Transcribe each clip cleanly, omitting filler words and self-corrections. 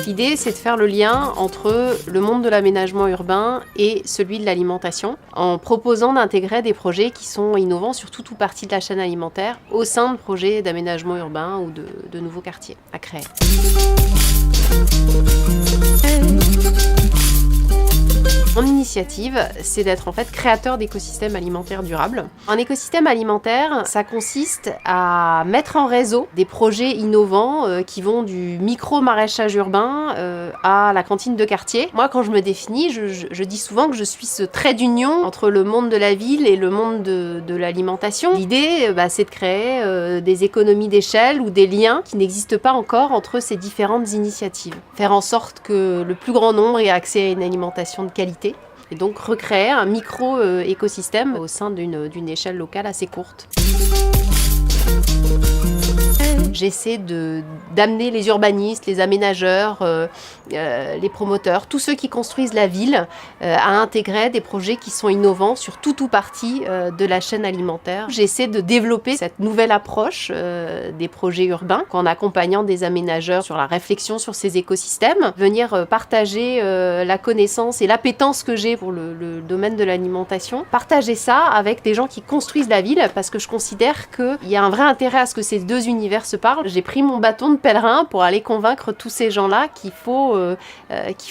L'idée, c'est de faire le lien entre le monde de l'aménagement urbain et celui de l'alimentation, en proposant d'intégrer des projets qui sont innovants sur toute ou partie de la chaîne alimentaire au sein de projets d'aménagement urbain ou de nouveaux quartiers à créer. Mon initiative, c'est d'être en fait créateur d'écosystèmes alimentaires durables. Un écosystème alimentaire, ça consiste à mettre en réseau des projets innovants qui vont du micro-maraîchage urbain à la cantine de quartier. Moi, quand je me définis, je dis souvent que je suis ce trait d'union entre le monde de la ville et le monde de l'alimentation. L'idée, c'est de créer des économies d'échelle ou des liens qui n'existent pas encore entre ces différentes initiatives. Faire en sorte que le plus grand nombre ait accès à une alimentation de qualité. Et donc recréer un micro-écosystème au sein d'une échelle locale assez courte. J'essaie d'amener les urbanistes, les aménageurs, les promoteurs, tous ceux qui construisent la ville à intégrer des projets qui sont innovants sur tout ou partie de la chaîne alimentaire. J'essaie de développer cette nouvelle approche des projets urbains en accompagnant des aménageurs sur la réflexion sur ces écosystèmes, venir partager la connaissance et l'appétence que j'ai pour le domaine de l'alimentation, partager ça avec des gens qui construisent la ville parce que je considère qu'il y a un vrai intérêt à ce que ces deux univers se parlent. J'ai pris mon bâton de pèlerin pour aller convaincre tous ces gens-là qu'il faut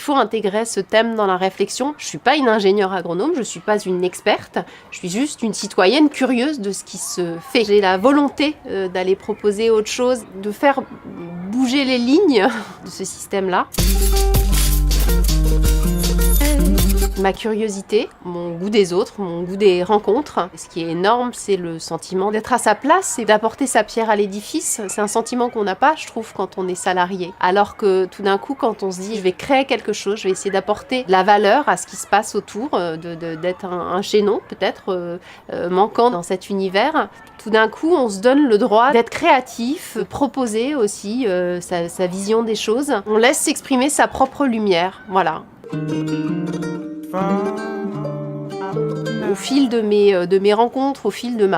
intégrer ce thème dans la réflexion. Je suis pas une ingénieure agronome, je suis pas une experte, je suis juste une citoyenne curieuse de ce qui se fait. J'ai la volonté d'aller proposer autre chose, de faire bouger les lignes de ce système-là. Ma curiosité, mon goût des autres, mon goût des rencontres. Ce qui est énorme, c'est le sentiment d'être à sa place et d'apporter sa pierre à l'édifice. C'est un sentiment qu'on n'a pas, je trouve, quand on est salarié. Alors que tout d'un coup, quand on se dit « je vais créer quelque chose, je vais essayer d'apporter de la valeur à ce qui se passe autour, d'être un chaînon peut-être manquant dans cet univers », tout d'un coup, on se donne le droit d'être créatif, de proposer aussi sa vision des choses. On laisse s'exprimer sa propre lumière, voilà. Au fil de mes rencontres, au fil de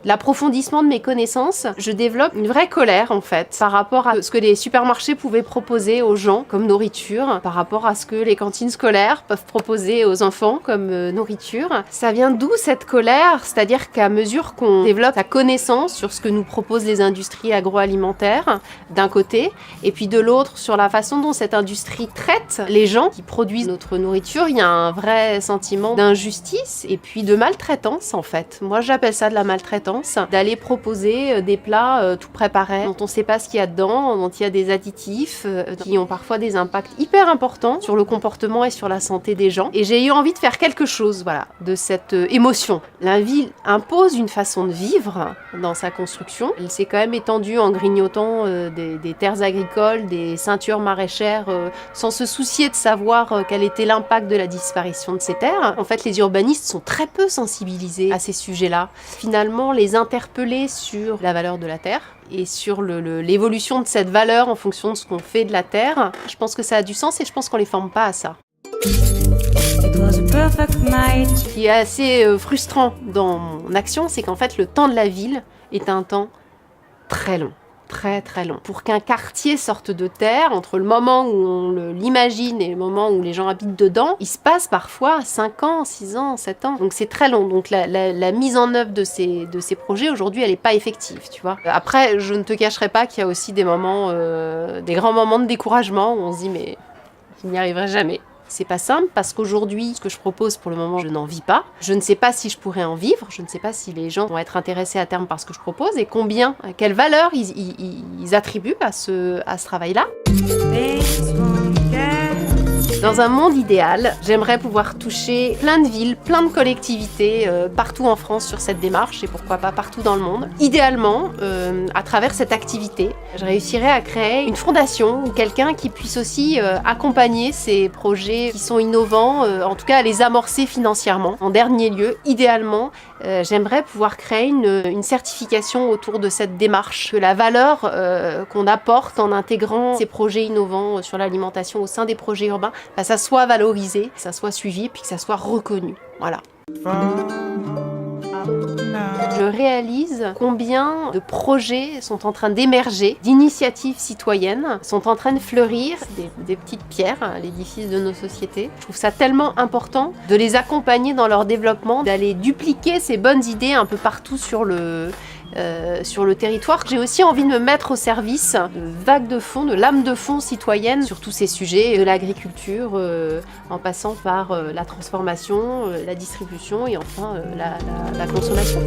l'approfondissement de mes connaissances, je développe une vraie colère en fait par rapport à ce que les supermarchés pouvaient proposer aux gens comme nourriture, par rapport à ce que les cantines scolaires peuvent proposer aux enfants comme nourriture. Ça vient d'où cette colère? C'est-à-dire qu'à mesure qu'on développe sa connaissance sur ce que nous proposent les industries agroalimentaires d'un côté, et puis de l'autre sur la façon dont cette industrie traite les gens qui produisent notre nourriture, il y a un vrai sentiment d'injustice et puis de maltraitance en fait. Moi j'appelle ça de la maltraitance, d'aller proposer des plats tout préparés, dont on ne sait pas ce qu'il y a dedans, dont il y a des additifs qui ont parfois des impacts hyper importants sur le comportement et sur la santé des gens. Et j'ai eu envie de faire quelque chose, voilà, de cette émotion. La ville impose une façon de vivre dans sa construction. Elle s'est quand même étendue en grignotant des terres agricoles, des ceintures maraîchères, sans se soucier de savoir quel était l'impact de la disparition de ces terres. En fait, les urbanistes sont très peu sensibilisés à ces sujets-là. Finalement, les interpeller sur la valeur de la terre et sur l'évolution de cette valeur en fonction de ce qu'on fait de la terre, je pense que ça a du sens et je pense qu'on les forme pas à ça. Ce qui est assez frustrant dans mon action, c'est qu'en fait, le temps de la ville est un temps très long. Très très long. Pour qu'un quartier sorte de terre, entre le moment où on l'imagine et le moment où les gens habitent dedans, il se passe parfois 5 ans, 6 ans, 7 ans. Donc c'est très long. Donc la mise en œuvre de ces projets, aujourd'hui, elle n'est pas effective, tu vois. Après, je ne te cacherai pas qu'il y a aussi des moments, des grands moments de découragement où on se dit mais je n'y arriverai jamais. C'est pas simple parce qu'aujourd'hui, ce que je propose pour le moment, je n'en vis pas. Je ne sais pas si je pourrais en vivre. Je ne sais pas si les gens vont être intéressés à terme par ce que je propose et quelle valeur ils attribuent à ce travail-là. Dans un monde idéal, j'aimerais pouvoir toucher plein de villes, plein de collectivités partout en France sur cette démarche et pourquoi pas partout dans le monde. Idéalement, à travers cette activité, je réussirais à créer une fondation ou quelqu'un qui puisse aussi accompagner ces projets qui sont innovants, en tout cas à les amorcer financièrement. En dernier lieu, idéalement, j'aimerais pouvoir créer une certification autour de cette démarche, que la valeur qu'on apporte en intégrant ces projets innovants sur l'alimentation au sein des projets urbains, ça soit valorisé, que ça soit suivi, puis que ça soit reconnu. Voilà. je réalise combien de projets sont en train d'émerger, d'initiatives citoyennes sont en train de fleurir, des petites pierres à l'édifice de nos sociétés. Je trouve ça tellement important de les accompagner dans leur développement, d'aller dupliquer ces bonnes idées un peu partout sur le territoire. J'ai aussi envie de me mettre au service de vagues de fond, de lames de fond citoyennes sur tous ces sujets, de l'agriculture, en passant par la transformation, la distribution et enfin la consommation.